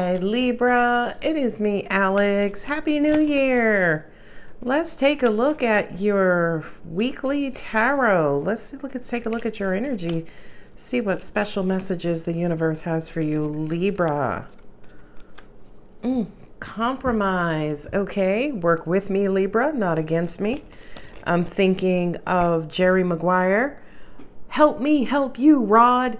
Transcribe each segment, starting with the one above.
Hi, Libra. It is me, Alex. Happy New Year. Let's take a look at your weekly tarot. Take a look at your energy. See what special messages the universe has for you, Libra. Compromise. Okay, work with me, Libra, not against me. I'm thinking of Jerry Maguire. Help me help you, Rod.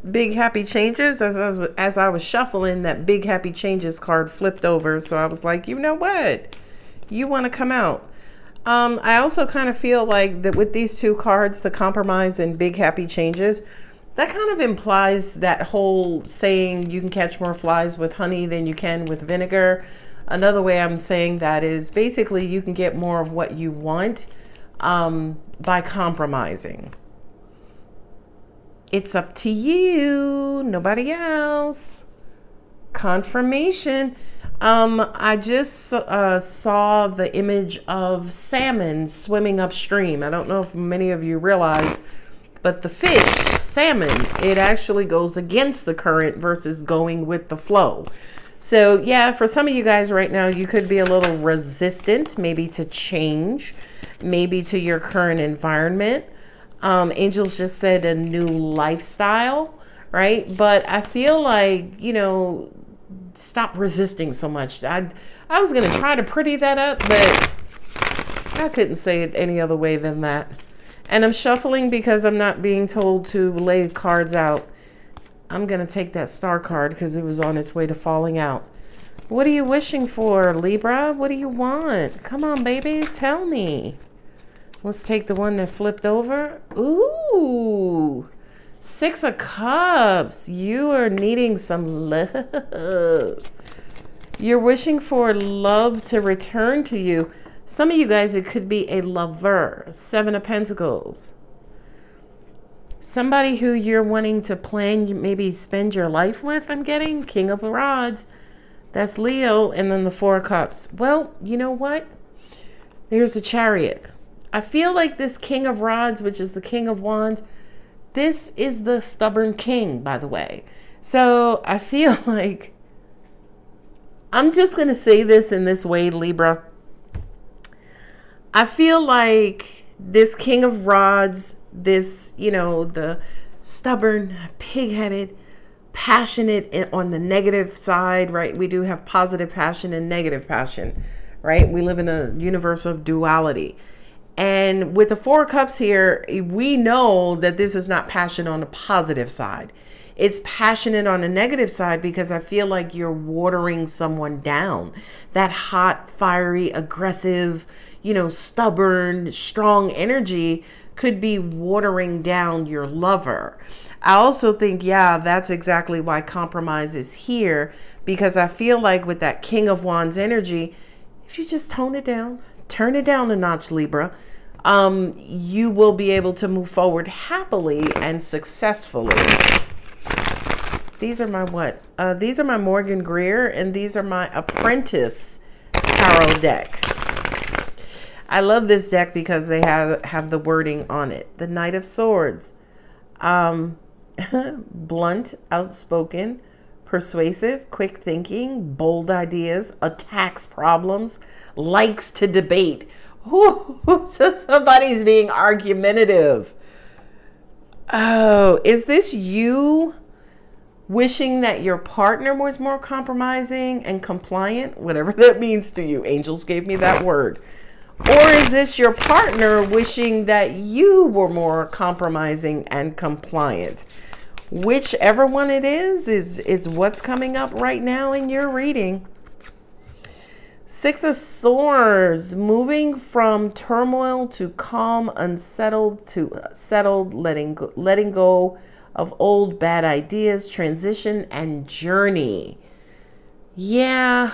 Big Happy Changes. As I was shuffling, that Big Happy Changes card flipped over. So I was like, you know what? You want to come out. I also kind of feel like that with these two cards, the Compromise and Big Happy Changes, that kind of implies that whole saying you can catch more flies with honey than you can with vinegar. Another way I'm saying that is basically you can get more of what you want by compromising. It's up to you, nobody else. Confirmation. I just saw the image of salmon swimming upstream. I don't know if many of you realize, but the fish, salmon, it actually goes against the current versus going with the flow. So yeah, for some of you guys right now, you could be a little resistant, maybe to change, maybe to your current environment. Angels just said a new lifestyle, right? But I feel like, you know, stop resisting so much. I was going to try to pretty that up, but I couldn't say it any other way than that. And I'm shuffling because I'm not being told to lay cards out. I'm going to take that star card because it was on its way to falling out. What are you wishing for, Libra? What do you want? Come on, baby. Tell me. Let's take the one that flipped over. Ooh, 6 of Cups. You are needing some love. You're wishing for love to return to you. Some of you guys, it could be a lover. 7 of Pentacles. Somebody who you're wanting to plan, maybe spend your life with, I'm getting. King of Rods. That's Leo. And then the 4 of Cups. Well, you know what? There's the Chariot. I feel like this King of Rods, which is the King of Wands, this is the stubborn king, by the way. So I feel like, I'm just going to say this in this way, Libra. I feel like this King of Rods, this, you know, the stubborn, pig-headed, passionate on the negative side, right? We do have positive passion and negative passion, right? We live in a universe of duality. And with the 4 Cups here, we know that this is not passion on the positive side. It's passionate on the negative side because I feel like you're watering someone down. That hot, fiery, aggressive, you know, stubborn, strong energy could be watering down your lover. I also think, yeah, that's exactly why compromise is here, because I feel like with that King of Wands energy, if you just tone it down, turn it down a notch, Libra, you will be able to move forward happily and successfully. These are my what? These are my Morgan Greer, and these are my Apprentice Tarot deck. I love this deck because they have the wording on it. The Knight of Swords. Blunt, outspoken, persuasive, quick thinking, bold ideas, attacks problems, likes to debate. Ooh, so somebody's being argumentative. Oh, is this you wishing that your partner was more compromising and compliant? Whatever that means to you. Angels gave me that word. Or is this your partner wishing that you were more compromising and compliant? Whichever one it is what's coming up right now in your reading. 6 of Swords, moving from turmoil to calm, unsettled to settled, letting go of old bad ideas, transition and journey. Yeah.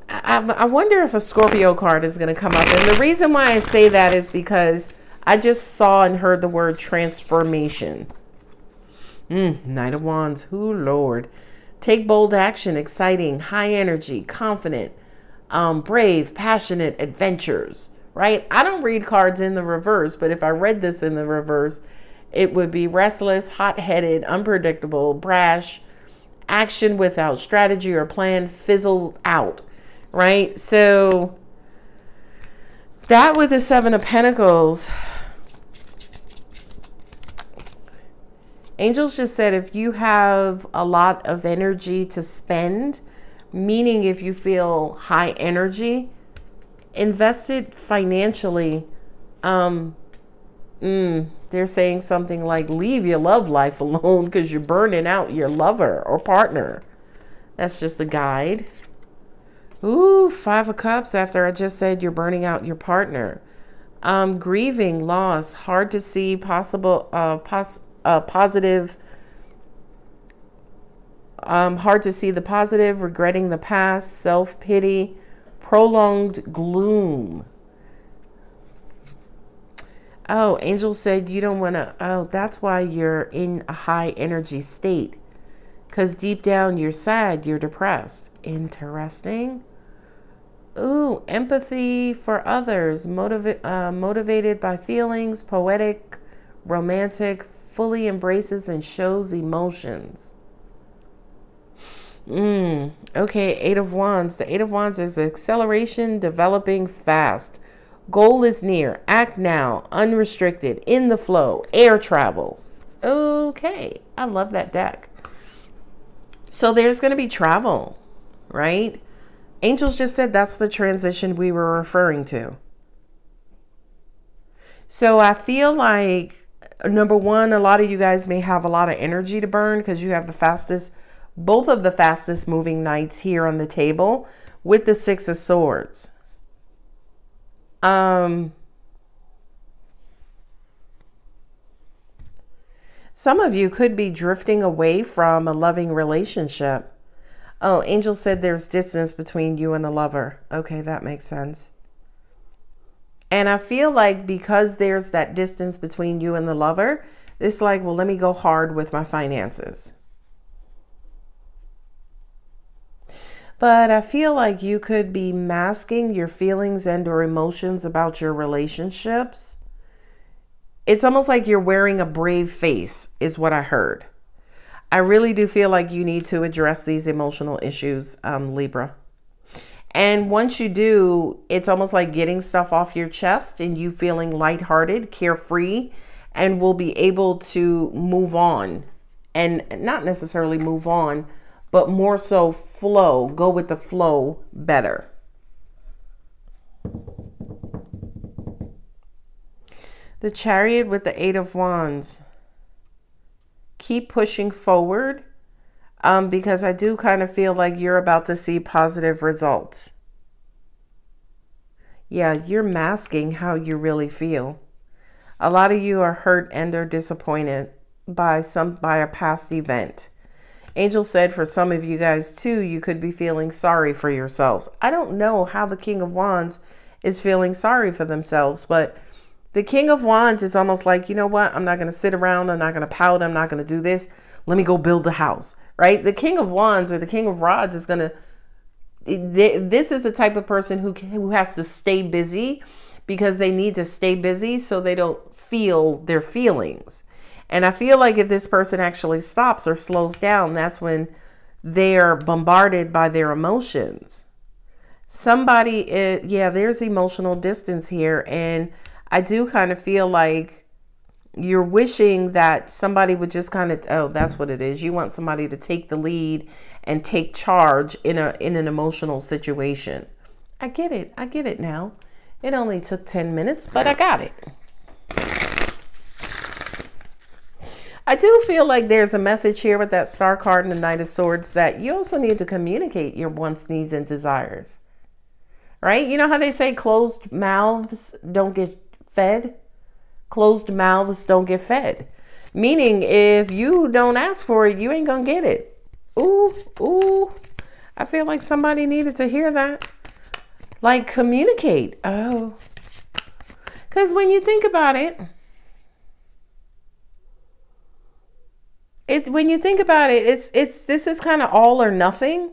I wonder if a Scorpio card is going to come up. And the reason why I say that is because I just saw and heard the word transformation. Knight of Wands. Ooh, Lord. Take bold action, exciting, high energy, confident, brave, passionate adventures, right? I don't read cards in the reverse, but if I read this in the reverse, it would be restless, hot-headed, unpredictable, brash, action without strategy or plan fizzle out, right? So that with the Seven of Pentacles, angels just said if you have a lot of energy to spend, meaning if you feel high energy, invest it financially. They're saying something like leave your love life alone because you're burning out your lover or partner. That's just a guide. Ooh, Five of Cups after I just said you're burning out your partner. Grieving, loss, hard to see possible, positive. Hard to see the positive, regretting the past, self-pity, prolonged gloom. Oh, angel said you don't want to, oh, that's why you're in a high energy state. Because deep down you're sad, you're depressed. Interesting. Ooh, empathy for others, motivated by feelings, poetic, romantic, fully embraces and shows emotions. Okay, Eight of Wands. The Eight of Wands is acceleration, developing fast. Goal is near. Act now. Unrestricted. In the flow. Air travel. Okay. I love that deck. So there's going to be travel, right? Angels just said that's the transition we were referring to. So I feel like, number one, a lot of you guys may have a lot of energy to burn because you have the fastest, both of the fastest moving knights here on the table with the Six of Swords. Some of you could be drifting away from a loving relationship. Oh, angel said there's distance between you and the lover. Okay, that makes sense. And I feel like because there's that distance between you and the lover, it's like, well, let me go hard with my finances. But I feel like you could be masking your feelings and or emotions about your relationships. It's almost like you're wearing a brave face is what I heard. I really do feel like you need to address these emotional issues, Libra. And once you do, it's almost like getting stuff off your chest and you feeling lighthearted, carefree, and will be able to move on. And not necessarily move on, but more so flow, go with the flow better. The Chariot with the Eight of Wands. Keep pushing forward because I do kind of feel like you're about to see positive results. Yeah, you're masking how you really feel. A lot of you are hurt and are disappointed by a past event. Angel said for some of you guys too, you could be feeling sorry for yourselves. I don't know how the King of Wands is feeling sorry for themselves, but the King of Wands is almost like, you know what? I'm not going to sit around. I'm not going to pout. I'm not going to do this. Let me go build a house, right? The King of Wands or the King of Rods is going to, this is the type of person who has to stay busy because they need to stay busy so they don't feel their feelings. And I feel like if this person actually stops or slows down, that's when they're bombarded by their emotions. Somebody, yeah, there's emotional distance here. And I do kind of feel like you're wishing that somebody would just kind of, oh, that's what it is. You want somebody to take the lead and take charge in an emotional situation. I get it. I get it now. It only took 10 minutes, but I got it. I do feel like there's a message here with that Star card and the Knight of Swords that you also need to communicate your wants, needs, and desires. Right? You know how they say closed mouths don't get fed? Closed mouths don't get fed. Meaning if you don't ask for it, you ain't gonna get it. Ooh, ooh. I feel like somebody needed to hear that. Like communicate. Oh. Because when you think about it, this is kind of all or nothing,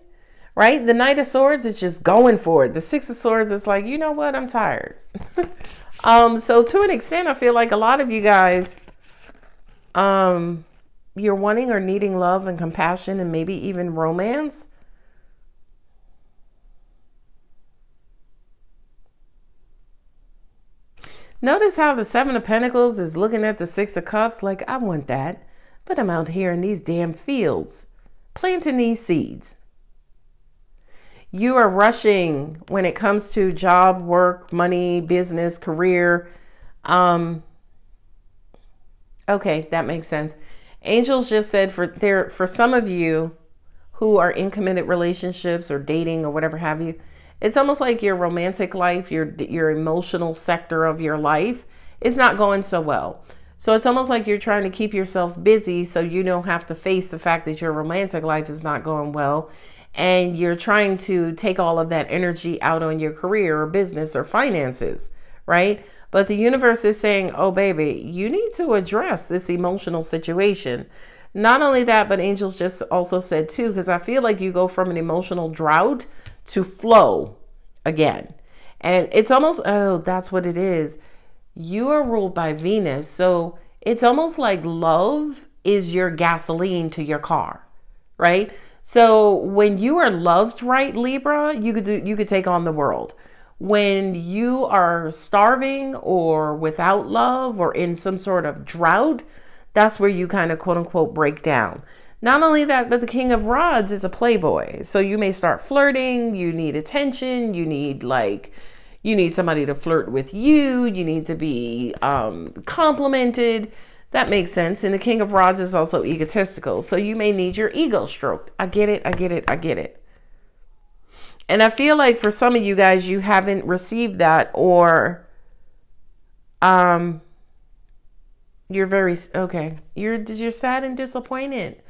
right? The Knight of Swords is just going for it. The Six of Swords is like, you know what? I'm tired. So to an extent, I feel like a lot of you guys, you're wanting or needing love and compassion and maybe even romance. Notice how the Seven of Pentacles is looking at the Six of Cups like, I want that, but I'm out here in these damn fields planting these seeds. You are rushing when it comes to job, work, money, business, career. Okay, that makes sense. Angels just said for some of you who are in committed relationships or dating or whatever have you, it's almost like your romantic life, your emotional sector of your life is not going so well. So it's almost like you're trying to keep yourself busy so you don't have to face the fact that your romantic life is not going well. And you're trying to take all of that energy out on your career or business or finances, right? But the universe is saying, oh, baby, you need to address this emotional situation. Not only that, but angels just also said, too, because I feel like you go from an emotional drought to flow again. And it's almost, oh, that's what it is. You are ruled by Venus. So it's almost like love is your gasoline to your car, right? So when you are loved right, Libra, you could take on the world. When you are starving or without love or in some sort of drought, that's where you kind of quote unquote break down. Not only that, but the King of Rods is a playboy. So you may start flirting, you need attention, you need somebody to flirt with you, you need to be complimented. That makes sense. And the King of Rods is also egotistical. So you may need your ego stroked. I get it. I get it. I get it. And I feel like for some of you guys, you haven't received that, or you're very, okay. You're sad and disappointed.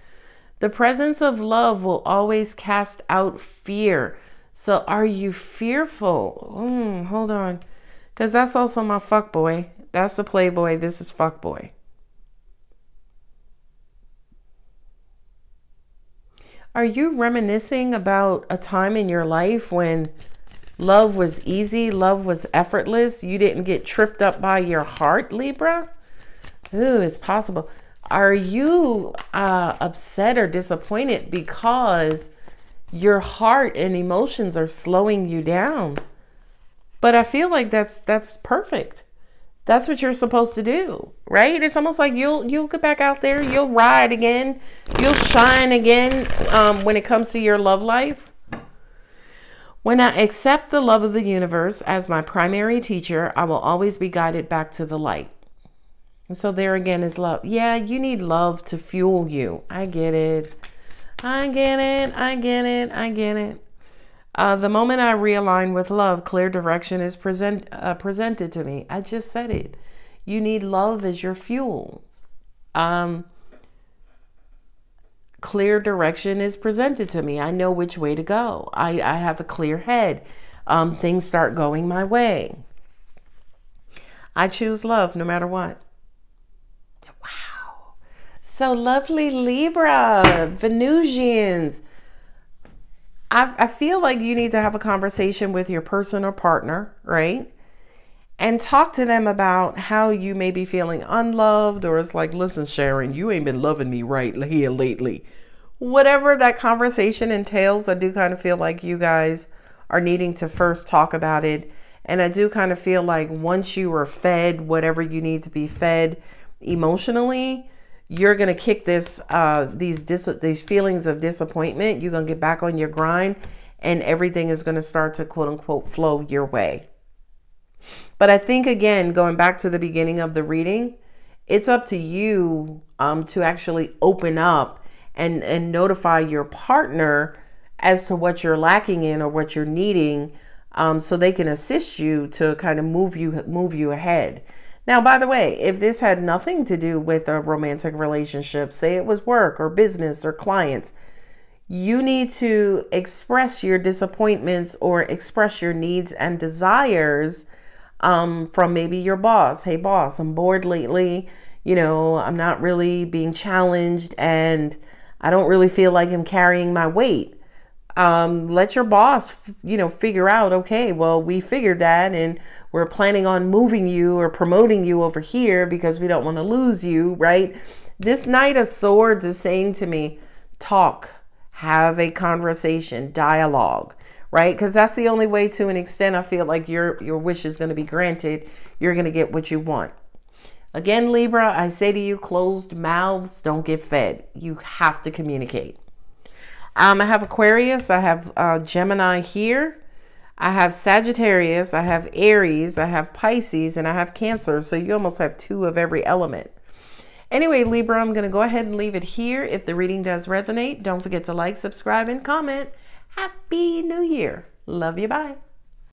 The presence of love will always cast out fear. So are you fearful? Hold on. Because that's also my fuckboy. That's the playboy. This is fuckboy. Are you reminiscing about a time in your life when love was easy, love was effortless? You didn't get tripped up by your heart, Libra? Ooh, it's possible. Are you upset or disappointed because your heart and emotions are slowing you down? But I feel like that's perfect. That's what you're supposed to do, right? It's almost like you'll get back out there, you'll ride again, you'll shine again when it comes to your love life. When I accept the love of the universe as my primary teacher, I will always be guided back to the light. And so there again is love. Yeah, you need love to fuel you. I get it. I get it. I get it. I get it. The moment I realign with love, clear direction is presented to me. I just said it. You need love as your fuel. Clear direction is presented to me. I know which way to go. I have a clear head. Things start going my way. I choose love no matter what. Wow. So lovely, Libra, Venusians. I feel like you need to have a conversation with your person or partner, right? And talk to them about how you may be feeling unloved, or it's like, listen, Sharon, you ain't been loving me right here lately. Whatever that conversation entails, I do kind of feel like you guys are needing to first talk about it. And I do kind of feel like once you are fed whatever you need to be fed emotionally, you're going to kick these feelings of disappointment. You're going to get back on your grind and everything is going to start to quote unquote flow your way. But I think, again, going back to the beginning of the reading, it's up to you to actually open up and notify your partner as to what you're lacking in or what you're needing, so they can assist you to kind of move you ahead. Now, by the way, if this had nothing to do with a romantic relationship, say it was work or business or clients, you need to express your disappointments or express your needs and desires from maybe your boss. Hey, boss, I'm bored lately. You know, I'm not really being challenged and I don't really feel like I'm carrying my weight. Let your boss, figure out, okay, well, we figured that and we're planning on moving you or promoting you over here because we don't want to lose you, right? This Knight of Swords is saying to me, talk, have a conversation, dialogue, right? Because that's the only way, to an extent, I feel like your wish is going to be granted. You're going to get what you want. Again, Libra, I say to you, closed mouths don't get fed. You have to communicate. I have Aquarius. I have Gemini here. I have Sagittarius. I have Aries. I have Pisces. And I have Cancer. So you almost have 2 of every element. Anyway, Libra, I'm going to go ahead and leave it here. If the reading does resonate, don't forget to like, subscribe, and comment. Happy New Year. Love you. Bye.